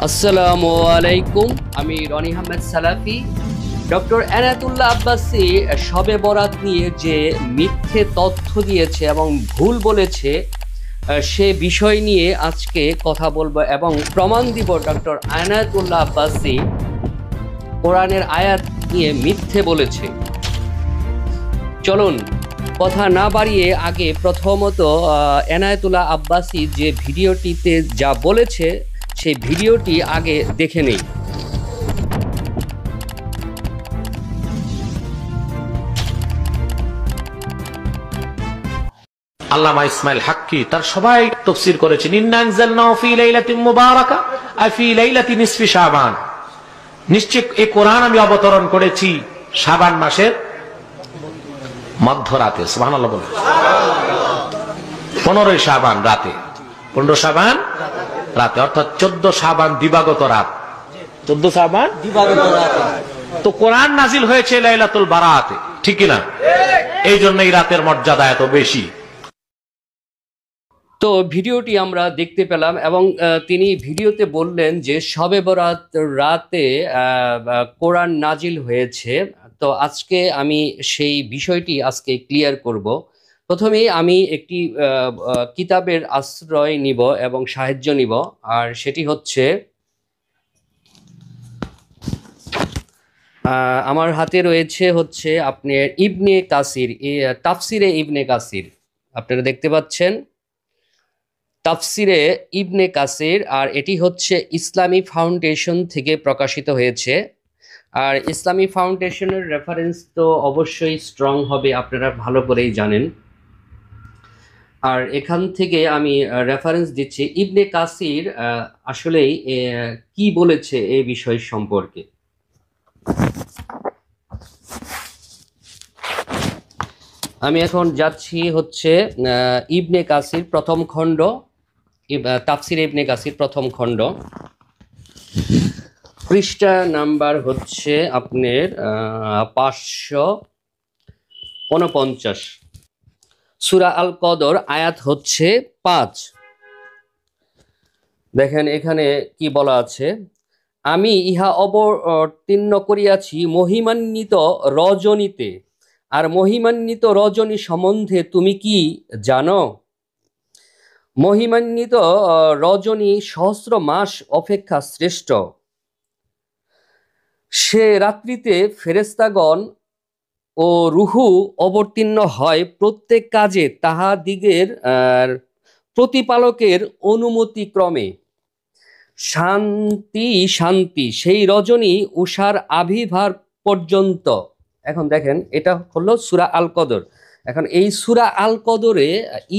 আসসালামু আলাইকুম। আমি রনি আহমেদ সালাফি। ডক্টর এনায়েতুল্লাহ আব্বাসী শবে বরাত নিয়ে যে মিথ্যে তথ্য দিয়েছে এবং ভুল বলেছে, সে বিষয় নিয়ে আজকে কথা বলবো এবং প্রমাণ দিব ডক্টর এনায়েতুল্লাহ আব্বাসী কোরআনের আয়াত নিয়ে মিথ্যে বলেছে। চলুন কথা না বাড়িয়ে আগে প্রথমত এনায়েতুল্লাহ আব্বাসী যে ভিডিওটিতে যা বলেছে সেই ভিডিওটি আগে দেখে নেই। আল্লামা ইসমাইল হাক্কি তার সবাই তাফসীর করেছেন, ইন্না আনজালনাহু ফি লাইলাতিন মুবারাকা আই ফি লাইলাতি নিসফি শাবান। নিশ্চয় এই কোরআন আমি অবতরণ করেছি শাবান মাসের মধ্যরাতে। সুবহানাল্লাহ বলেন। 15 শাবান রাতে, 15 শাবান রাতে, অর্থাৎ 14 শাবান দিবাগত রাত, 14 শাবান দিবাগত রাতে। তো কোরআন নাজিল হয়েছে লাইলাতুল বারাতে, ঠিক কি না? এই জন্য এই রাতের মর্যাদা এত বেশি। তো ভিডিওটি আমরা দেখতে পেলাম এবং তিনি ভিডিওতে বললেন যে শবে বরাত রাতে কোরআন নাজিল হয়েছে। তো আজকে আমি সেই বিষয়টি আজকে ক্লিয়ার করব। প্রথমেই আমি একটি কিতাবের আশ্রয় নিব এবং সাহায্য নিব, আর সেটি হচ্ছে আমার হাতে রয়েছে হচ্ছে আপনার ইবনে কাসির, তাফসিরে ইবনে কাসির। আপনারা দেখতে পাচ্ছেন তাফসিরে ইবনে কাসির, আর এটি হচ্ছে ইসলামী ফাউন্ডেশন থেকে প্রকাশিত হয়েছে। আর ইসলামী ফাউন্ডেশনের রেফারেন্স তো অবশ্যই স্ট্রং হবে, আপনারা ভালো করেই জানেন। আর এখান থেকে আমি রেফারেন্স দিচ্ছি ইবনে কাসির আসলেই কি বলেছে এই বিষয় সম্পর্কে। আমি এখন যাচ্ছি হচ্ছে ইবনে কাসির প্রথম খণ্ড, তাফসির ইবনে কাসির প্রথম খণ্ড, পৃষ্ঠা নাম্বার হচ্ছে আপনার 549, সূরা আল কদর, আয়াত হচ্ছে 5। দেখেন এখানে কি বলা আছে, আমি ইহা অবতীর্ণ করিয়াছি মহিমান্বিত রজনীতে, আর মহিমান্বিত রজনী সম্বন্ধে তুমি কি জানো? মহিমান্বিত রজনী সহস্র মাস অপেক্ষা শ্রেষ্ঠ। সে রাত্রিতে ফেরেশতাগণ ও রূহু অবতীর্ণ হয় প্রত্যেক কাজে তাহাদিগের প্রতিপালকের অনুমতি ক্রমে। শান্তি শান্তি সেই রজনী উষার আবির্ভাব পর্যন্ত। এখন দেখেন এটা হলো সূরা আল কদর। এখন এই সূরা আল কদরে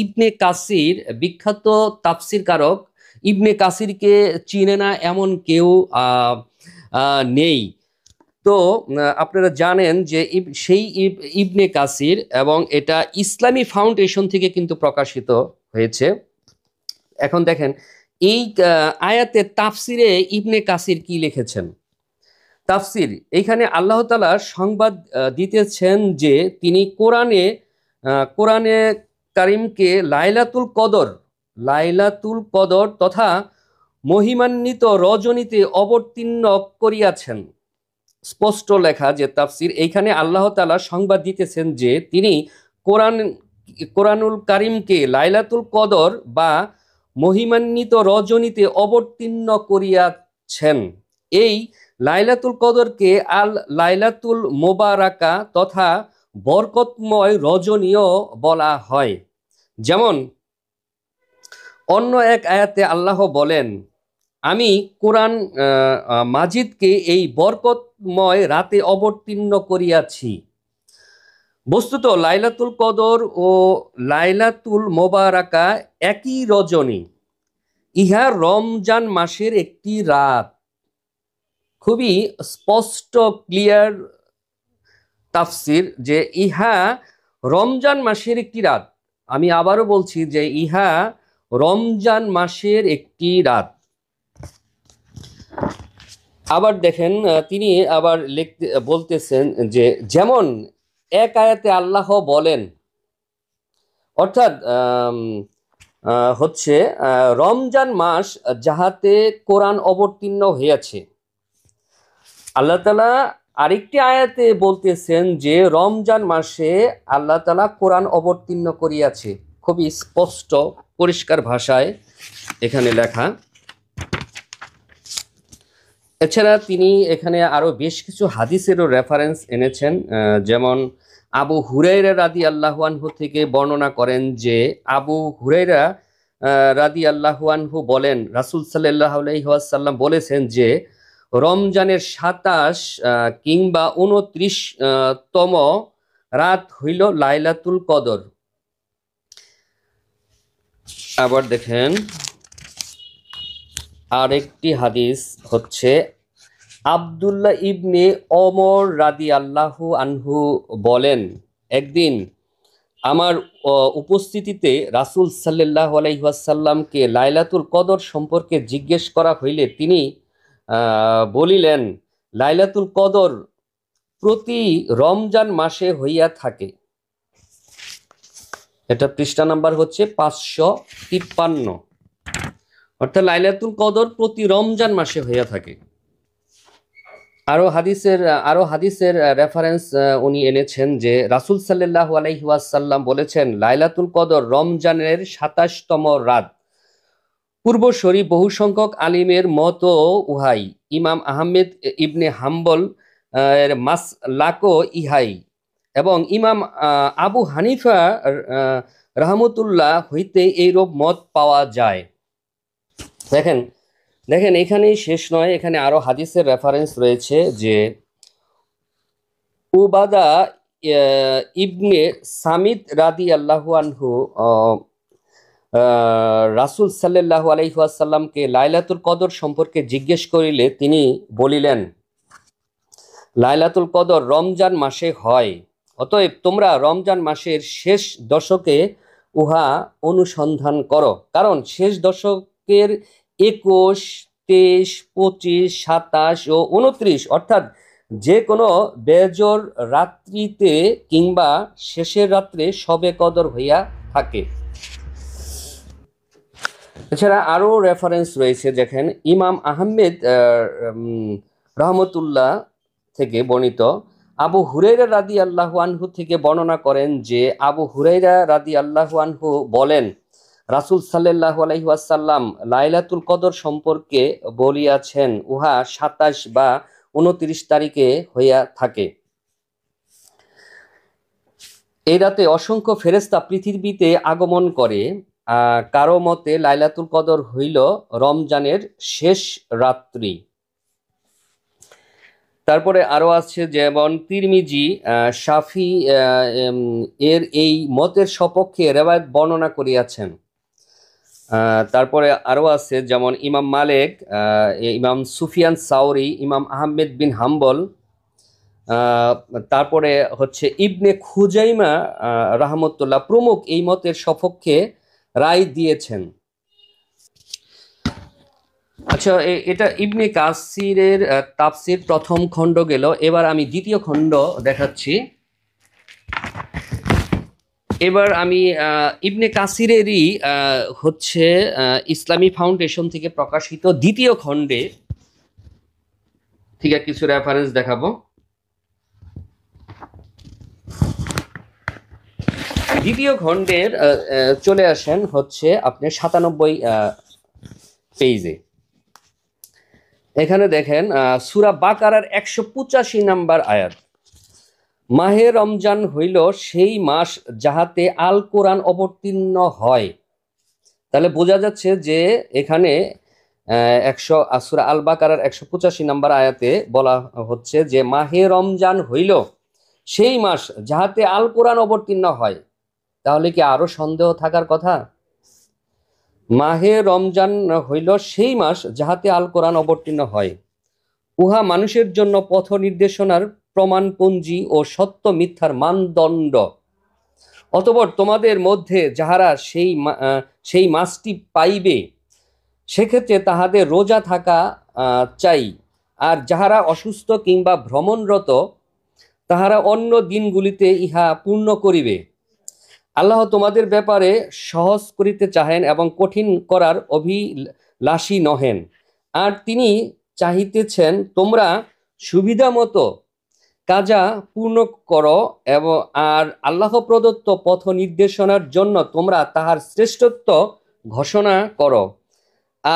ইবনে কাসির, বিখ্যাত তাফসির কারক, ইবনে কাসিরকে চিনে না এমন কেউ নেই। তো আপনারা জানেন যে সেই ইবনে কাসির, এবং এটা ইসলামী ফাউন্ডেশন থেকে কিন্তু প্রকাশিত হয়েছে। এখন দেখেন এই আয়াতে তাফসিরে ইবনে কাসির কি লিখেছেন। তাফসির, এইখানে আল্লাহ তাআলা সংবাদ দিতেছেন যে তিনি কোরআনে কারিমকে লাইলাতুল কদর তথা মহিমান্বিত রজনীতে অবতীর্ণ করিয়াছেন। স্পষ্ট লেখা যে তাফসির, এইখানে আল্লাহ তাআলা সংবাদ দিতেছেন যে তিনি কোরআনুল কারিমকে লাইলাতুল কদর বা মহিমান্বিত রজনীতে অবতীর্ণ করিয়াছেন। এই লাইলাতুল কদরকে আল লাইলাতুল মোবারাকা তথা বরকতময় রজনীও বলা হয়। যেমন অন্য এক আয়াতে আল্লাহ বলেন, আমি কোরআন মাজিদকে এই বরকতময় রাতে অবতীর্ণ করিয়াছি। বস্তুত লাইলাতুল কদর ও লাইলাতুল মোবারাকা একই রজনী, ইহা রমজান মাসের একটি রাত। খুবই স্পষ্ট ক্লিয়ার তাফসির যে ইহা রমজান মাসের একটি রাত। আমি আবারও বলছি যে ইহা রমজান মাসের একটি রাত। আবার দেখেন তিনি আবার বলতেছেন যে যেমন এক আয়াতে আল্লাহ বলেন, অর্থাৎ হচ্ছে রমজান মাস যাহাতে কোরআন অবতীর্ণ হইয়াছে। আল্লাহ তাআলা আরেকটি আয়াতে বলতেছেন যে রমজান মাসে আল্লাহ তাআলা কোরআন অবতীর্ণ করিয়াছে। খুবই স্পষ্ট পরিষ্কার ভাষায় এখানে লেখা। এছাড়া তিনি এখানে আরো বেশ কিছু হাদিসেরও রেফারেন্স এনেছেন, যেমন আবু হুরাইরা রাদিয়াল্লাহু আনহু থেকে বর্ণনা করেন যে আবু হুরাইরা রাদিয়াল্লাহু আনহু বলেন রাসূল সাল্লাল্লাহু আলাইহি ওয়াসাল্লাম বলেছেন যে রমজানের ২৭ কিংবা ২৯ তম রাত হইল লাইলাতুল কদর। আবার দেখেন আরেকটি হাদিস হচ্ছে আব্দুল্লাহ ইবনে ওমর রাদিয়াল্লাহু আনহু বলেন, একদিন আমার উপস্থিতিতে রাসূল সাল্লাল্লাহু আলাইহি ওয়াসাল্লামকে লাইলাতুল কদর সম্পর্কে জিজ্ঞেস করা হইলে তিনি বলিলেন, লাইলাতুল কদর প্রতি রমজান মাসে হইয়া থাকে। এটা পৃষ্ঠা নাম্বার হচ্ছে 553। অর্থাৎ লাইলাতুল কদর প্রতি রমজান মাসে হইয়া থাকে। আরো হাদিসের রেফারেন্স উনি এনেছেন যে রাসূল সাল্লাল্লাহু আলাইহি ওয়াসাল্লাম বলেছেন লাইলাতুল কদর রমজানের ২৭তম রাত। পূর্বসরী বহু সংখ্যক আলিমের মতো উহাই, ইমাম আহমেদ ইবনে হাম্বল এর মাসলাকও ইহাই, এবং ইমাম আবু হানিফা রাহমাতুল্লাহ হইতে এইরূপ মত পাওয়া যায়। দেখেন এখানেই শেষ নয়, এখানে আরো হাদিসের রেফারেন্স রয়েছে যে উবাদা ইবনে সামিদ রাদিয়াল্লাহু আনহু রাসূল সাল্লাল্লাহু আলাইহি ওয়াসাল্লামকে লাইলাতুল কদর সম্পর্কে জিজ্ঞেস করিলে তিনি বলিলেন, লাইলাতুল কদর রমজান মাসে হয়, অতএব তোমরা রমজান মাসের শেষ দশকে উহা অনুসন্ধান করো, কারণ শেষ দশকের ২১, ২৩, ২৫, ২৭ ও ২৯ অর্থাৎ যে কোনো বেজর রাত্রিতে কিংবা শেষের রাত্রে শবে কদর হইয়া থাকে। এছাড়া আরো রেফারেন্স রয়েছে, দেখেন ইমাম আহমেদ রহমতুল্লাহ থেকে বর্ণিত আবু হুরাইরা রাদিয়াল্লাহু আনহু থেকে বর্ণনা করেন যে আবু হুরাইরা রাদিয়াল্লাহু আনহু বলেন রাসূল সাল্লাল্লাহু আলাইহি ওয়াসাল্লাম লাইলাতুল কদর সম্পর্কে বলিয়াছেন উহা ২৭ বা ২৯ তারিখে হইয়া থাকে। এই রাতে অসংখ্য ফেরেশতা পৃথিবীতে আগমন করে। কারো মতে লাইলাতুল কদর হইল রমজানের শেষ রাত্রি। তারপরে আরো আছে, যেমন তিরমিজি শাফি এর এই মতের সপক্ষে রেওয়ায়েত বর্ণনা করিয়াছেন। তারপরে আরো আছে, যেমন ইমাম মালিক, ইমাম সুফিয়ান সাউরি, ইমাম আহমেদ বিন হাম্বল, তারপরে হচ্ছে ইবনে খুজাইমা রাহমাতুল্লাহ প্রমুখ এই মতের সপক্ষে রায় দিয়েছেন। আচ্ছা, এটা ইবনে কাসিরের তাফসির প্রথম খণ্ড গেল। এবার আমি দ্বিতীয় খণ্ড দেখাচ্ছি। এবার আমি ইবনে কাসিরেরই হচ্ছে ইসলামী ফাউন্ডেশন থেকে প্রকাশিত দ্বিতীয় খণ্ডে থেকে কিছু রেফারেন্স দেখাবো। দ্বিতীয় খণ্ডের চলে আসেন হচ্ছে আপনি ৯৭ পেজে। এখানে দেখেন সূরা বাকারার ১৮৫ নাম্বার আয়াত, মাহে রমজান হইল সেই মাস যাহাতে আল কোরআন অবতীর্ণ হয়। তাহলে বোঝা যাচ্ছে যে এখানে সূরা আল বাকারার ১৮৫ নাম্বার আয়াতে বলা হচ্ছে যে মাহে রমজান হইল সেই মাস যাহাতে আল কোরআন অবতীর্ণ হয়। তাহলে কি আরো সন্দেহ থাকার কথা? মাহে রমজান হইল সেই মাস যাহাতে আল কোরআন অবতীর্ণ হয়, উহা মানুষের জন্য পথ নির্দেশনার প্রমাণপঞ্জি ও সত্য মিথ্যার মানদণ্ড। অতঃপর তোমাদের মধ্যে যাহারা সেই মাসটি পাইবে সেক্ষেত্রে তাহাদের রোজা থাকা চাই, আর যাহারা অসুস্থ কিংবা ভ্রমণরত তাহারা অন্য দিনগুলিতে ইহা পূর্ণ করিবে। আল্লাহ তোমাদের ব্যাপারে সহজ করিতে চাহেন এবং কঠিন করার অভিলাষী নহেন, আর তিনি চাহিতেছেন তোমরা সুবিধা মতো কাজা পূর্ণ করো, এবং আর আল্লাহ প্রদত্ত পথ নির্দেশনার জন্য তোমরা তাহার শ্রেষ্ঠত্ব ঘোষণা করো,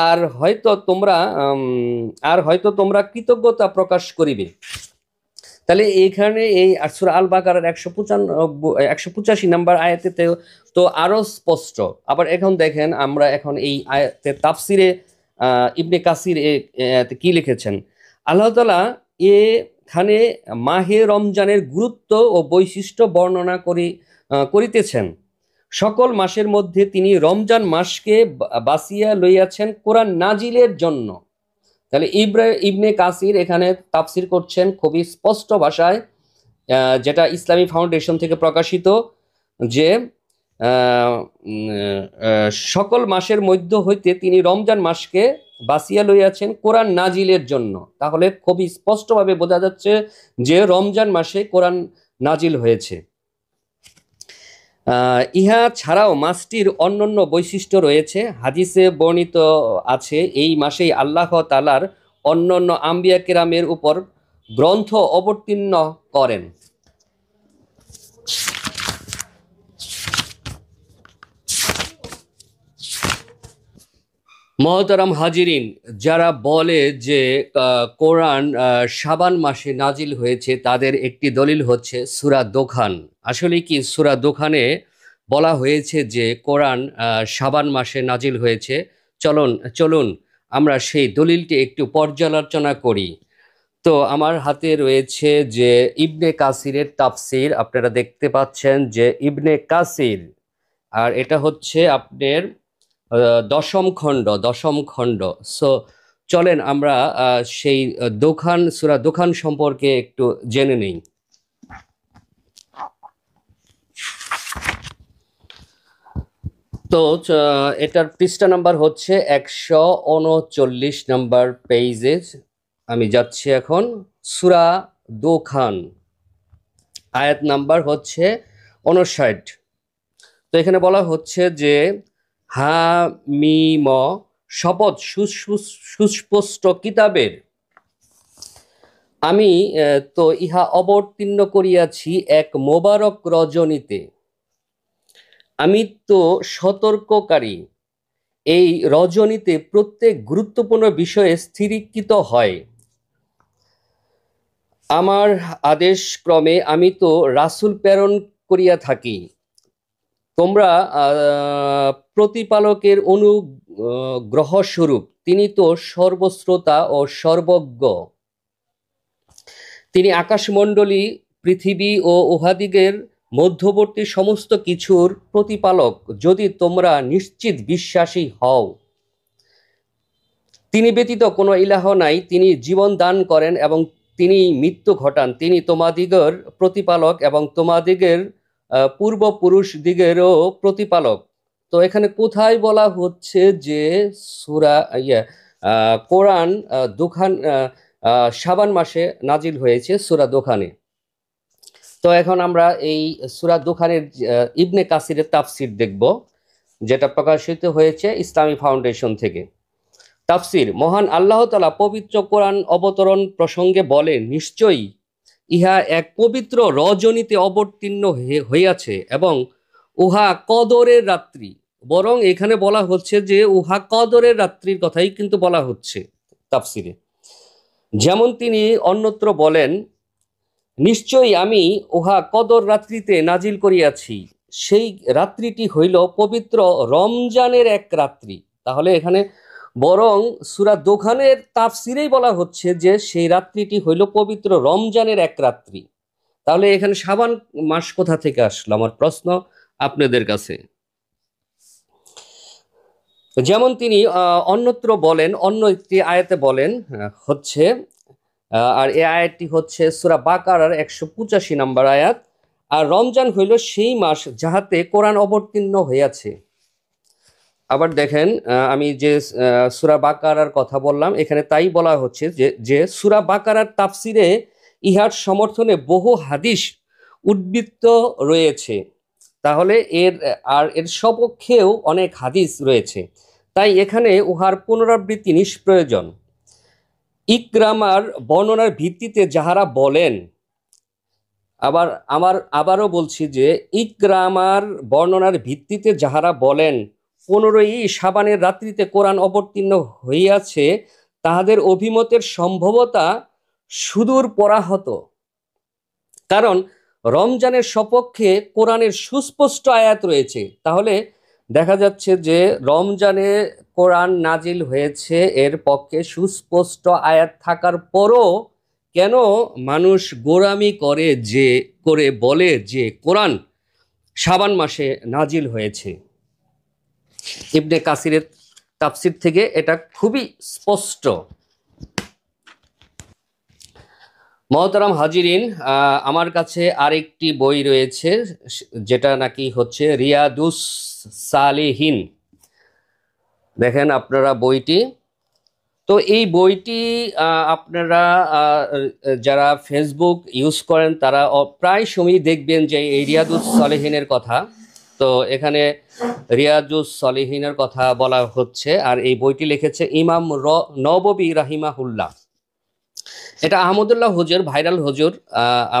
আর হয়তো তোমরা কৃতজ্ঞতা প্রকাশ করিবে। তাহলে এইখানে এই সূরা আল বাকারার 185 নম্বর আয়াতে তো আরো স্পষ্ট। আবার এখন দেখেন, আমরা এখন এই আয়াতের তাফসিরে ইবনে কাসির কি লিখেছেন। আল্লাহ তাআলা এখানে মাহে রমজানের গুরুত্ব ও বৈশিষ্ট্য বর্ণনা করিতেছেন। সকল মাসের মধ্যে তিনি রমজান মাসকে বাছিয়া লইয়াছেন কোরআন নাজিলের জন্য। তাহলে ইবনে কাসির এখানে তাফসির করছেন খুবই স্পষ্ট ভাষায়, যেটা ইসলামী ফাউন্ডেশন থেকে প্রকাশিত, যে সকল মাসের মধ্য হইতে তিনি রমজান মাসকে বাছিয়া লইয়াছেন কোরআন নাজিলের জন্য। তাহলে খুবই স্পষ্টভাবে বোঝা যাচ্ছে যে রমজান মাসে কোরআন নাজিল হয়েছে। ইহা ছাড়াও মাসটির অন্যান্য বৈশিষ্ট্য রয়েছে। হাদিসে বর্ণিত আছে এই মাসেই আল্লাহ তাআলার অন্যান্য আম্বিয়া কেরামের উপর গ্রন্থ অবতীর্ণ করেন। মহতারাম হাজিরিন, যারা বলে যে কোরআন শাবান মাসে নাজিল হয়েছে, তাদের একটি দলিল হচ্ছে সূরা দোখান। আসলে কি সূরা দোখানে বলা হয়েছে যে কোরআন শাবান মাসে নাজিল হয়েছে? চলুন আমরা সেই দলিলটি একটু পর্যালোচনা করি। তো আমার হাতে রয়েছে যে ইবনে কাসিরের তাফসির, আপনারা দেখতে পাচ্ছেন যে ইবনে কাসির, আর এটা হচ্ছে আপনার দশম খণ্ড। সো চলেন আমরা সেই সূরা দোখান সম্পর্কে একটু জেনে নেই। তো এটার পৃষ্ঠা নাম্বার হচ্ছে 139 নম্বর পেজে আমি যাচ্ছি এখন। সূরা দোখান, আয়াত নাম্বার হচ্ছে 59। তো এখানে বলা হচ্ছে যে হামিম, শপথ সুস্পষ্ট কিতাবের, আমি তো ইহা অবতীর্ণ করিয়াছি এক মোবারক রজনীতে, আমি তো সতর্ককারী। এই রজনীতে প্রত্যেক গুরুত্বপূর্ণ বিষয়ে স্থিরীকৃত হয়। আমার আদেশ ক্রমে আমি তো রাসূল প্রেরণ করিয়া থাকি। তোমরা প্রতিপালকের অনুগ্রহস্বরূপ, তিনি তো সর্বশ্রোতা ও সর্বজ্ঞ। তিনি আকাশমণ্ডলী, পৃথিবী ও উহাদিগের মধ্যবর্তী সমস্ত কিছুর প্রতিপালক, যদি তোমরা নিশ্চিত বিশ্বাসী হও। তিনি ব্যতীত কোনো ইলাহ নাই। তিনি জীবন দান করেন এবং তিনি মৃত্যু ঘটান। তিনি তোমাদিগের প্রতিপালক এবং তোমাদিগের পূর্বপুরুষদিগেরও প্রতিপালক। তো এখানে কোথায় বলা হচ্ছে যে কোরআন দোখান শাবান মাসে নাজিল হয়েছে, সূরা দোখানে। তো এখন আমরা এই সূরা দোখানের ইবনে কাসিরের তাফসির দেখব, যেটা প্রকাশিত হয়েছে ইসলামী ফাউন্ডেশন থেকে। তাফসির: মহান আল্লাহ তাআলা পবিত্র কোরআন অবতরণ প্রসঙ্গে বলেন, নিশ্চয়ই ইহা এক পবিত্র রজনীতে অবতীর্ণ হইয়াছে এবং উহা কদরের রাত্রি। বরং এখানে বলা হচ্ছে যে উহা কদরের রাত্রির কথাই কিন্তু বলা হচ্ছে তাফসিরে। যেমন তিনি অন্যত্র বলেন, নিশ্চয়ই আমি উহা কদর রাত্রিতে নাজিল করিয়াছি, সেই রাত্রিটি হইল পবিত্র রমজানের এক রাত্রি। তাহলে এখানে বরং সূরা দোখানের তাফসিরেই বলা হচ্ছে যে সেই রাত্রিটি হইল পবিত্র রমজানের এক রাত্রি। তাহলে এখানে শাবান মাস কোথা থেকে আসলো? আমার প্রশ্ন আপনাদের কাছে। যেমন তিনি অন্যত্র বলেন, অন্য একটি আয়াতে বলেন হচ্ছে, আর এই আয়াতটি হচ্ছে সূরা বাকারার 185 নম্বর আয়াত, আর রমজান হইল সেই মাস যাহাতে কোরআন অবতীর্ণ হইয়াছে। আবার দেখেন, আমি যে সূরা বাকারার কথা বললাম, এখানে তাই বলা হচ্ছে যে সূরা বাকারার তাফসিরে ইহার সমর্থনে বহু হাদিস উদ্ধৃত রয়েছে। তাহলে এর সপক্ষেও অনেক হাদিস রয়েছে, তাই এখানে উহার পুনরাবৃত্তি নিষ্প্রয়োজন। ইকরামার বর্ণনার ভিত্তিতে যাহারা বলেন, আবারও বলছি যে ইকরামার বর্ণনার ভিত্তিতে যাহারা বলেন 15ই শাবানের রাত্রিতে কোরআন অবতীর্ণ হইয়াছে, তাহাদের অভিমতের সম্ভবতা সুদূর পরাহত। কারণ রমজানের সপক্ষে কোরআনের সুস্পষ্ট আয়াত রয়েছে। তাহলে দেখা যাচ্ছে যে রমজানে কোরআন নাজিল হয়েছে, এর পক্ষে সুস্পষ্ট আয়াত থাকার পরও কেন মানুষ গোঁড়ামি করে বলে যে কোরআন শাবান মাসে নাজিল হয়েছে? ইবনে কাসিরের তাফসির থেকে এটা খুবই স্পষ্ট। মহতারাম হাজিরিন, আমার কাছে আরেকটি বই রয়েছে, যেটা নাকি হচ্ছে রিয়াদুস সালিহিন। দেখেন আপনারা বইটি, তো এই বইটি আপনারা যারা ফেসবুক ইউজ করেন তারা প্রায় সময় দেখবেন যে এই রিয়াদুস সালিহিনের কথা, তো এখানে রিয়াদুস সালিহিনের কথা বলা হচ্ছে। আর এই বইটি লিখেছে ইমাম নববী রাহিমাহুল্লাহ। এটা আহমদুল্লাহ হুজুর, ভাইরাল হুজুর,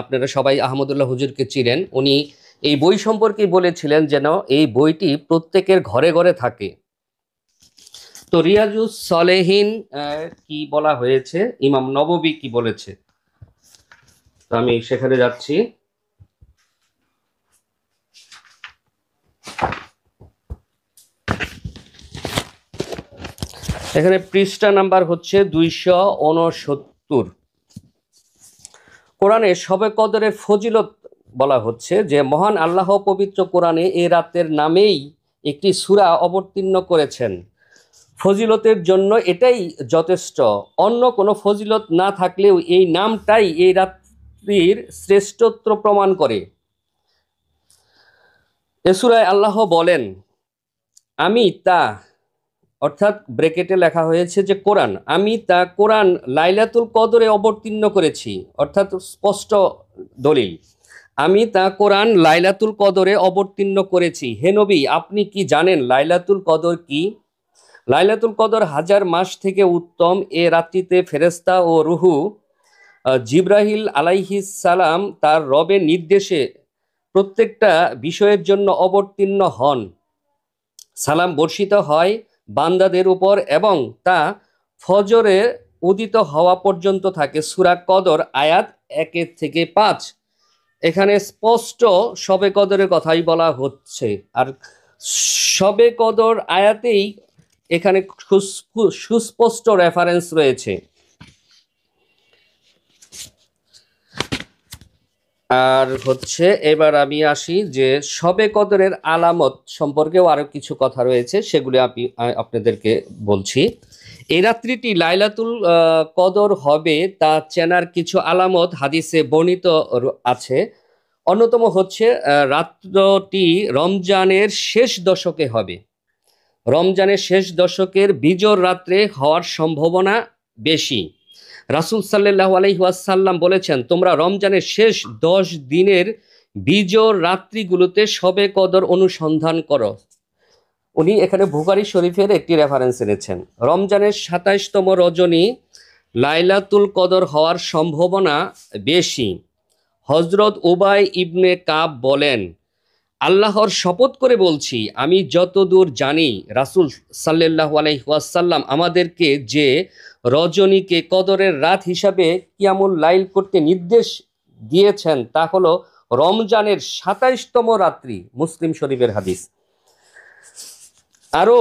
আপনারা সবাই আহমদুল্লাহ হুজুরকে চিনেন। উনি এই বই সম্পর্কে বলেছিলেন যেন এই বইটি প্রত্যেকের ঘরে ঘরে থাকে। তো রিয়াজুস সালেহিন কি বলা হয়েছে, ইমাম নববী কি বলেছে, তো আমি সেখানে যাচ্ছি। এখানে পৃষ্ঠা নাম্বার হচ্ছে 269। কোরআনে শবে কদরের ফজিলত বলা হচ্ছে যে মহান আল্লাহ পবিত্র কোরআনে এই রাতের নামেই একটি সূরা অবতীর্ণ করেছেন। ফজিলতের জন্য এটাই যথেষ্ট, অন্য কোনো ফজিলত না থাকলেও এই নামটাই এই রাত্রির শ্রেষ্ঠত্ব প্রমাণ করে। এ সূরায় আল্লাহ বলেন, আমি তা, অর্থাৎ ব্রেকেটে লেখা হয়েছে যে কোরআন, আমি তা কোরআন লাইলাতুল কদরে অবতীর্ণ করেছি, অর্থাৎ স্পষ্ট দলিল, আমি তা কোরআন লাইলাতুল কদরে অবতীর্ণ করেছি। হে নবী, আপনি কি জানেন লাইলাতুল কদর কি? লাইলাতুল কদর 1000 মাস থেকে উত্তম। এ রাত্রিতে ফেরেশতা ও রূহু জিবরাইল আলাইহিস সালাম তার রবের নির্দেশে প্রত্যেকটা বিষয়ের জন্য অবতীর্ণ হন। সালাম বর্ষিত হয় বান্দাদের উপর এবং তা ফজরে উদিত হওয়া পর্যন্ত থাকে। সূরা কদর আয়াত 1 থেকে 5। এখানে স্পষ্ট শবে কদরের কথাই বলা হচ্ছে। আর শবে কদর আয়াতেই এখানে সুস্পষ্ট রেফারেন্স রয়েছে। আর হচ্ছে এবার আমি আসি যে শবে কদরের আলামত সম্পর্কেও আরো কিছু কথা রয়েছে, সেগুলি আমি আপনাদেরকে বলছি। এই রাত্রিটি লাইলাতুল কদর হবে তা চেনার কিছু আলামত হাদিসে বর্ণিত আছে। অন্যতম হচ্ছে রাত্রটি রমজানের শেষ দশকে হবে। রমজানের শেষ দশকের বিজোড় রাত্রে হওয়ার সম্ভাবনা বেশি। রাসূল সাল্লাল্লাহু আলাইহি ওয়াসাল্লাম বলেছেন, তোমরা রমজানের শেষ 10 দিনের বিজোড় রাত্রিগুলোতে শবে কদর অনুসন্ধান করো। উনি এখানে বুখারী শরীফের একটি রেফারেন্স এনেছেন। রমজানের 27তম রজনী লাইলাতুল কদর হওয়ার সম্ভাবনা বেশি। হযরত উবাই ইবনে কাব বলেন, আল্লাহর শপথ করে বলছি, আমি যতদূর জানি রাসূল সাল্লাল্লাহু আলাইহি ওয়াসাল্লাম আমাদেরকে যে রজনীকে কদরের রাত হিসাবে কিয়ামুল লাইল করতে নির্দেশ দিয়েছেন তা হলো রমজানের 27তম রাত্রি। মুসলিম শরীফের হাদিস। আরও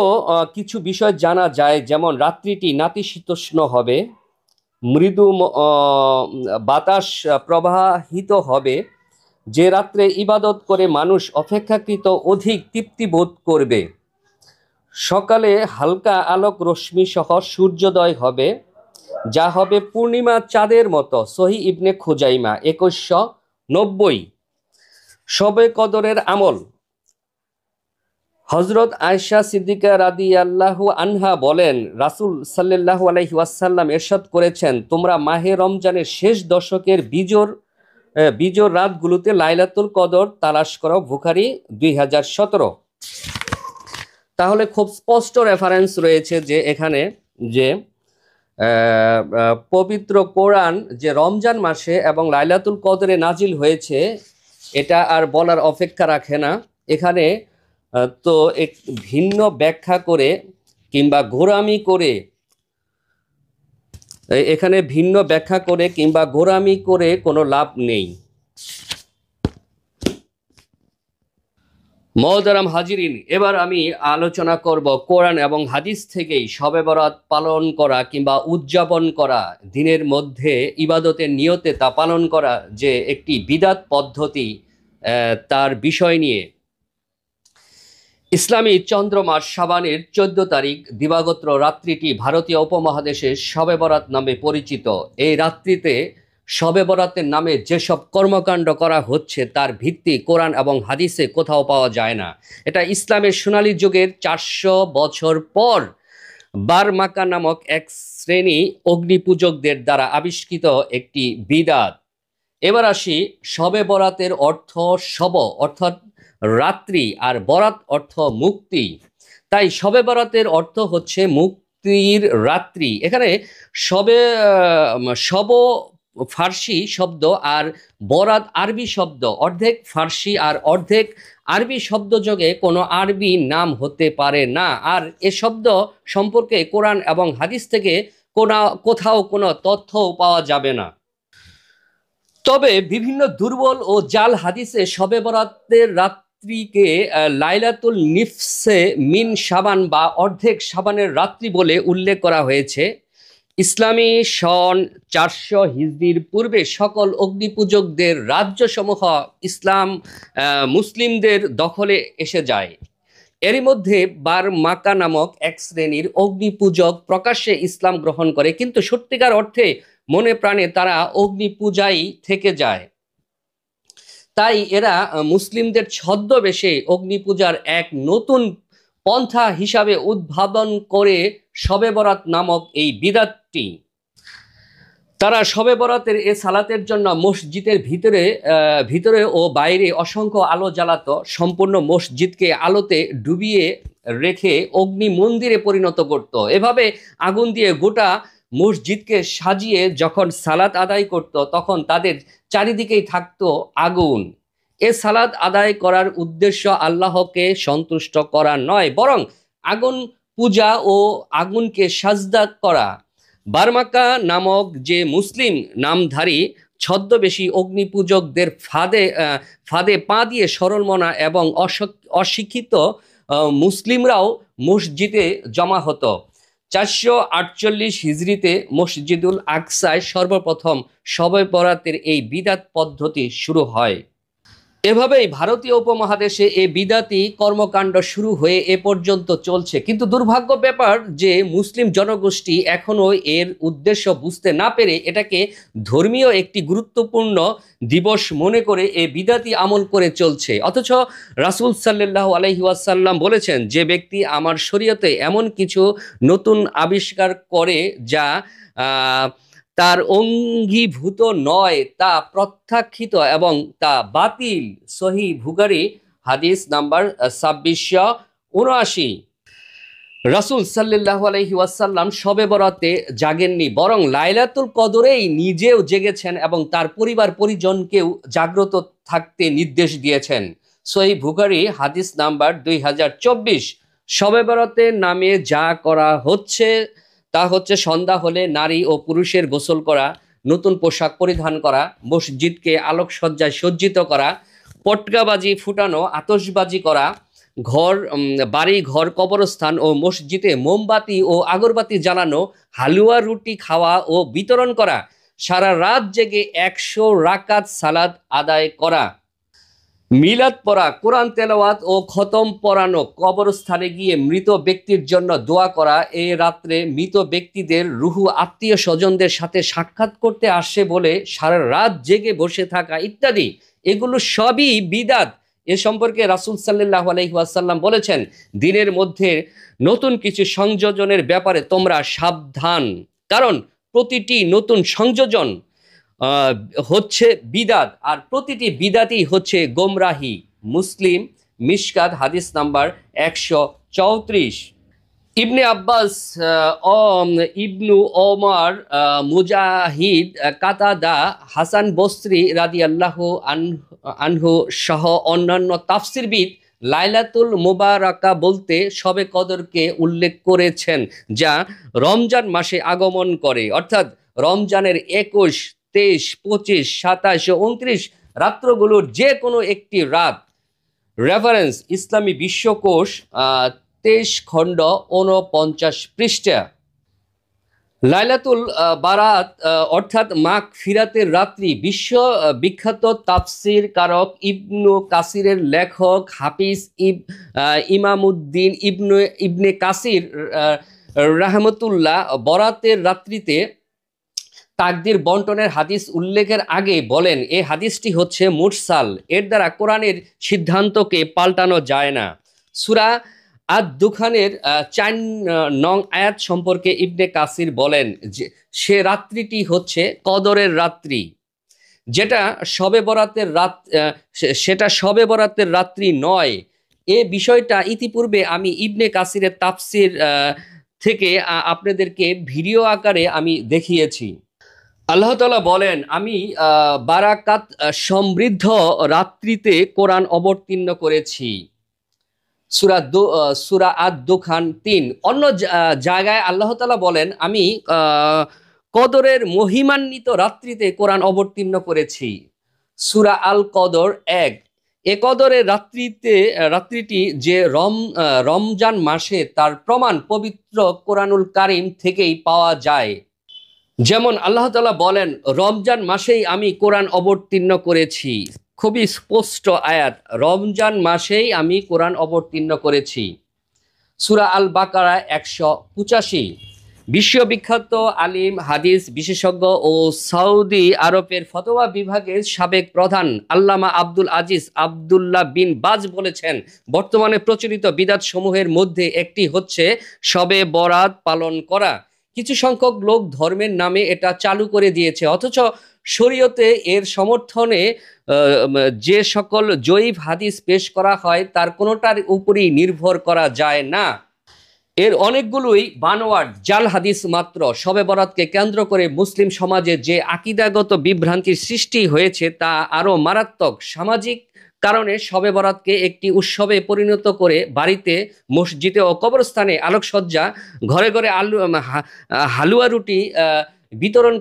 কিছু বিষয় জানা যায়, যেমন রাত্রিটি নাতিশীতোষ্ণ হবে, মৃদু বাতাস প্রবাহিত হবে। যে রাত্রে ইবাদত করে মানুষ অপেক্ষাকৃত অধিক তৃপ্তি বোধ করবে। সকালে হালকা আলোক রশ্মি সহ সূর্যোদয় হবে, যা হবে পূর্ণিমা চাঁদের মতো। সহিহ ইবনে খুজাইমা 2190। শবে কদরের আমল। হযরত আয়েশা সিদ্দিকা রাদিয়াল্লাহু আনহা বলেন, রাসূল সাল্লাল্লাহু আলাইহি ওয়াসাল্লাম ইরশাদ করেছেন, তোমরা মাহে রমজানের শেষ দশকের বিজোড় বিজোড় রাতগুলোতে লাইলাতুল কদর তালাশ করো, বুখারী 2017। তাহলে খুব স্পষ্ট রেফারেন্স রয়েছে যে এখানে যে পবিত্র কোরআন যে রমজান মাসে এবং লাইলাতুল কদরে নাজিল হয়েছে, এটা আর বলার অপেক্ষা রাখে না। এখানে তো এক ভিন্ন ব্যাখ্যা করে কিংবা গোঁড়ামি করে, এখানে ভিন্ন ব্যাখ্যা করে কিংবা গোঁড়ামি করে কোনো লাভ নেই। মহতারাম হাজিরিন, এবার আমি আলোচনা করব কোরআন এবং হাদিস থেকেই শবে বরাত পালন করা কিংবা উদযাপন করা, দিনের মধ্যে ইবাদতের নিয়তে তা পালন করা যে একটি বিদাত পদ্ধতি, তার বিষয় নিয়ে। ইসলামী চন্দ্রমাস শাবানের 14 তারিখ দিবাগত রাত্রিটি ভারতীয় উপমহাদেশে শবে বরাত নামে পরিচিত। এই রাত্রিতে শবে বরাতের নামে যেসব কর্মকাণ্ড করা হচ্ছে তার ভিত্তি কোরআন এবং হাদিসে কোথাও পাওয়া যায় না। এটা ইসলামের সোনালী যুগের 400 বছর পর বারমাকা নামক এক শ্রেণী অগ্নিপূজকদের দ্বারা আবিষ্কৃত একটি বিদাত। এবার আসি, শবে বরাতের অর্থ শব অর্থাৎ রাত্রি, আর বরাত অর্থ মুক্তি। তাই শবে বরাতের অর্থ হচ্ছে মুক্তির রাত্রি। এখানে শব ফার্সি শব্দ আর বরাত আরবি শব্দ, অর্ধেক ফার্সি আর অর্ধেক আরবি শব্দ যোগে কোনো আরবি নাম হতে পারে না। আর এ শব্দ সম্পর্কে কোরআন এবং হাদিস থেকে কোথাও কোনো তথ্যও পাওয়া যাবে না। তবে বিভিন্ন দুর্বল ও জাল হাদিসে শবে বরাতের রাত্রিকে লাইলাতুল নিফসে মিন শাবান বা অর্ধেক শাবানের রাত্রি বলে উল্লেখ করা হয়েছে। ইসলামী সন 400 হিজরির পূর্বে সকল অগ্নিপূজকদের রাজ্যসমূহ মুসলিমদের দখলে এসে যায়। এরই মধ্যে বারমাকা নামক এক শ্রেণীর অগ্নিপূজক প্রকাশ্যে ইসলাম গ্রহণ করে, কিন্তু সত্যিকার অর্থে মনে প্রাণে তারা অগ্নি পূজাই থেকে যায়। তাই এরা মুসলিমদের ছদ্মবেশে অগ্নি পূজার এক নতুন পন্থা হিসাবে উদ্ভাবন করে শবে বরাত নামক এই বিদাতটি। তারা শবে বরাতের এ সালাতের জন্য মসজিদের ভিতরে ও বাইরে অসংখ্য আলো জ্বালাতো, সম্পূর্ণ মসজিদকে আলোতে ডুবিয়ে রেখে অগ্নি মন্দিরে পরিণত করত। এভাবে আগুন দিয়ে গোটা মসজিদকে সাজিয়ে যখন সালাত আদায় করত, তখন তাদের চারিদিকেই থাকতো আগুন। এ সালাত আদায় করার উদ্দেশ্য আল্লাহকে সন্তুষ্ট করা নয়, বরং আগুন পূজা ও আগুনকে সাজদা করা। বারমাকা নামক যে মুসলিম নামধারী ছদ্মবেশী অগ্নিপূজকদের ফাঁদে পা দিয়ে সরলমনা এবং অশিক্ষিত মুসলিমরাও মসজিদে জমা হতো। 448 হিজরিতে মসজিদুল আকসায় সর্বপ্রথম শবে বরাতের এই বিদাত পদ্ধতি শুরু হয়। এভাবেই ভারতীয় উপমহাদেশে এই বিদাতি কর্মকাণ্ড শুরু হয়ে এ পর্যন্ত চলছে। কিন্তু দুর্ভাগ্য ব্যাপার যে মুসলিম জনগোষ্ঠী এখনো এর উদ্দেশ্য বুঝতে না পেরে এটাকে ধর্মীয় একটি গুরুত্বপূর্ণ দিবস মনে করে এই বিদাতি আমল করে চলছে। অথচ রাসূল সাল্লাল্লাহু আলাইহি ওয়াসাল্লাম বলেছেন, যে ব্যক্তি আমার শরীয়তে এমন কিছু নতুন আবিষ্কার করে যা তার অঙ্গীভূত নয়, তা প্রত্যাখ্যিত এবং তা বাতিল। সহিহ বুখারী হাদিস নাম্বার 2679। রাসূল সাল্লাল্লাহু আলাইহি ওয়াসাল্লাম শবে বরাতে জাগেননি, বরং লাইলাতুল কদরেই নিজেও জেগেছেন এবং তার পরিবার পরিজনকেও জাগ্রত থাকতে নির্দেশ দিয়েছেন। সহিহ বুখারী হাদিস নাম্বার 2024। শবে বরাতের নামে যা করা হচ্ছে তা হচ্ছে সন্ধ্যা হলে নারী ও পুরুষের গোসল করা, নতুন পোশাক পরিধান করা, মসজিদকে আলোকসজ্জায় সজ্জিত করা, পটকাবাজি ফুটানো, আতশবাজি করা, বাড়ি ঘর কবরস্থান ও মসজিদে মোমবাতি ও আগরবাতি জ্বালানো, হালুয়া রুটি খাওয়া ও বিতরণ করা, সারা রাত জেগে 100 রাকাত সালাত আদায় করা, মিলাদ পড়া, কোরআন তেলাওয়াত ও খতম পড়ানো, কবরস্থানে গিয়ে মৃত ব্যক্তির জন্য দোয়া করা, এই রাত্রে মৃত ব্যক্তিদের রুহু আত্মীয় স্বজনদের সাথে সাক্ষাৎ করতে আসে বলে সারা রাত জেগে বসে থাকা ইত্যাদি, এগুলো সবই বিদাত। এ সম্পর্কে রাসূল সাল্লাল্লাহু আলাইহি ওয়াসাল্লাম বলেছেন, দিনের মধ্যে নতুন কিছু সংযোজনের ব্যাপারে তোমরা সাবধান, কারণ প্রতিটি নতুন সংযোজন আহ, হচ্ছে বিদাত, আর প্রতিটি বিদাতই হচ্ছে গোমরাহি। মুসলিম মিশকাত হাদিস নাম্বার 134। ইবনে আব্বাস, ইবনু ওমর, মুজাহিদ, কাতাদা, হাসান বসরি রাদিয়াল্লাহু আনহু সহ অন্যান্য তাফসিরবিদ লাইলাতুল মুবারাকা বলতে শবে কদরকে উল্লেখ করেছেন, যা রমজান মাসে আগমন করে, অর্থাৎ রমজানের 21, 23, 25, 27 ও 29 রাত্রগুলোর যে কোনো একটি রাত। রেফারেন্স ইসলামী বিশ্বকোষ, 23 খণ্ড 49 পৃষ্ঠা। লাইলাতুল বারাত অর্থাৎ মাগ ফিরাতের রাত্রি বিশ্ব বিখ্যাত তাফসির কারক ইবনু কাসিরের লেখক হাফিজ ইমামুদ্দিন ইবনে কাসির রাহমাতুল্লাহ বরাতের রাত্রিতে তাকদির বন্টনের হাদিস উল্লেখের আগে বলেন, এই হাদিসটি হচ্ছে মুরসাল, এর দ্বারা কোরআনের সিদ্ধান্তকে পাল্টানো যায় না। সূরা আদ-দুখানের 4 নং আয়াত সম্পর্কে ইবনে কাসির বলেন যে সে রাত্রিটি হচ্ছে কদরের রাত্রি, যেটা শবে বরাতের রাত, সেটা শবে বরাতের রাত্রি নয়। এ বিষয়টা ইতিপূর্বে আমি ইবনে কাসিরের তাফসির থেকে আপনাদেরকে ভিডিও আকারে আমি দেখিয়েছি। আল্লাহ তাআলা বলেন, আমি বারাকাত সমৃদ্ধ রাত্রিতে কোরআন অবতীর্ণ করেছি। সূরা আদ-দুখান 3। অন্য জায়গায় আল্লাহ তাআলা বলেন, আমি কদরের মহিমান্বিত রাত্রিতে কোরআন অবতীর্ণ করেছি। সূরা আল কদর 1। এ কদরের রাত্রিটি যে রমজান মাসে, তার প্রমাণ পবিত্র কোরআনুল কারীম থেকেই পাওয়া যায়। যেমন আল্লাহ তাআলা বলেন, রমজান মাসেই আমি কোরআন অবতীর্ণ করেছি। খুবই স্পষ্ট আয়াত, রমজান মাসেই আমি কোরআন অবতীর্ণ করেছি। সূরা আল বাকারা 185। বিশ্ববিখ্যাত আলিম, হাদিস বিশেষজ্ঞ ও সৌদি আরবের ফতোয়া বিভাগের সাবেক প্রধান আল্লামা আব্দুল আজিজ আব্দুল্লাহ বিন বাজ বলেছেন, বর্তমানে প্রচলিত বিদআত সমূহের মধ্যে একটি হচ্ছে শবে বরাত পালন করা। কিছু সংখ্যক লোক ধর্মের নামে এটা চালু করে দিয়েছে, অথচ শরীয়তে এর সমর্থনে যে সকল জয়ীফ হাদিস পেশ করা হয় তার কোনোটার উপরই নির্ভর করা যায় না। এর অনেকগুলোই বানোয়াট জাল হাদিস মাত্র। শবে বরাতকে কেন্দ্র করে মুসলিম সমাজে যে আকীদাগত বিভ্রান্তির সৃষ্টি হয়েছে তা আরো মারাত্মক। সামাজিক কারণে শবে বরাতকে একটি উৎসবে পরিণত করে বাড়িতে, মসজিদে ও কবরস্থানে আলোকসজ্জা, ঘরে ঘরে হালুয়া রুটি বিতরণ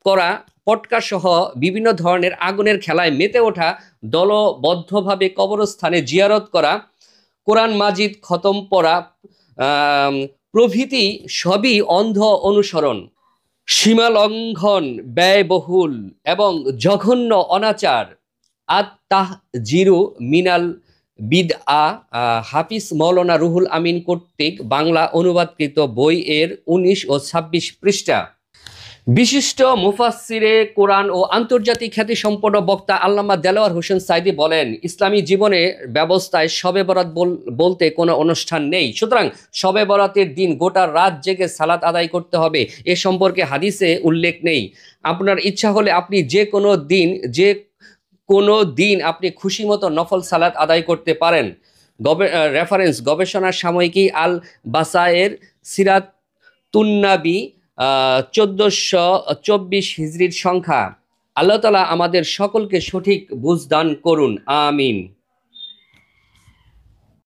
করা, পটকা সহ বিভিন্ন ধরনের আগুনের খেলায় মেতে ওঠা, দলবদ্ধভাবে কবরস্থানে জিয়ারত করা, কোরআন মাজিদ খতম পড়া প্রভৃতি সবই অন্ধ অনুসরণ, সীমা লঙ্ঘন, ব্যয়বহুল এবং জঘন্য অনাচার। আত-তাহজিরু মিনাল বিদআ, হাফিজ মাওলানা রুহুল আমিন কর্তৃক বাংলা অনুবাদকৃত বই, এর 19 ও 26 পৃষ্ঠা। বিশিষ্ট মুফাসসিরে কোরআন ও আন্তর্জাতিক খ্যাতিসম্পন্ন বক্তা আল্লামা দেলোয়ার হোসেন সাইদি বলেন, ইসলামী জীবনে ব্যবস্থায় শবে বরাত বলতে কোনো অনুষ্ঠান নেই। সুতরাং শবে বরাতের দিন গোটা রাত জেগে সালাত আদায় করতে হবে, এ সম্পর্কে হাদিসে উল্লেখ নেই। আপনার ইচ্ছা হলে আপনি যে কোনো দিন আপনি খুশি মতো নফল সালাত আদায় করতে পারেন। রেফারেন্স গবেষণা সাময়িকী আল বাসায়ের, সিরাতুন্নাবী, 1424 হিজরির সংখ্যা। আল্লাহ তাআলা আমাদের সকলকে সঠিক বুঝ দান করুন, আমিন।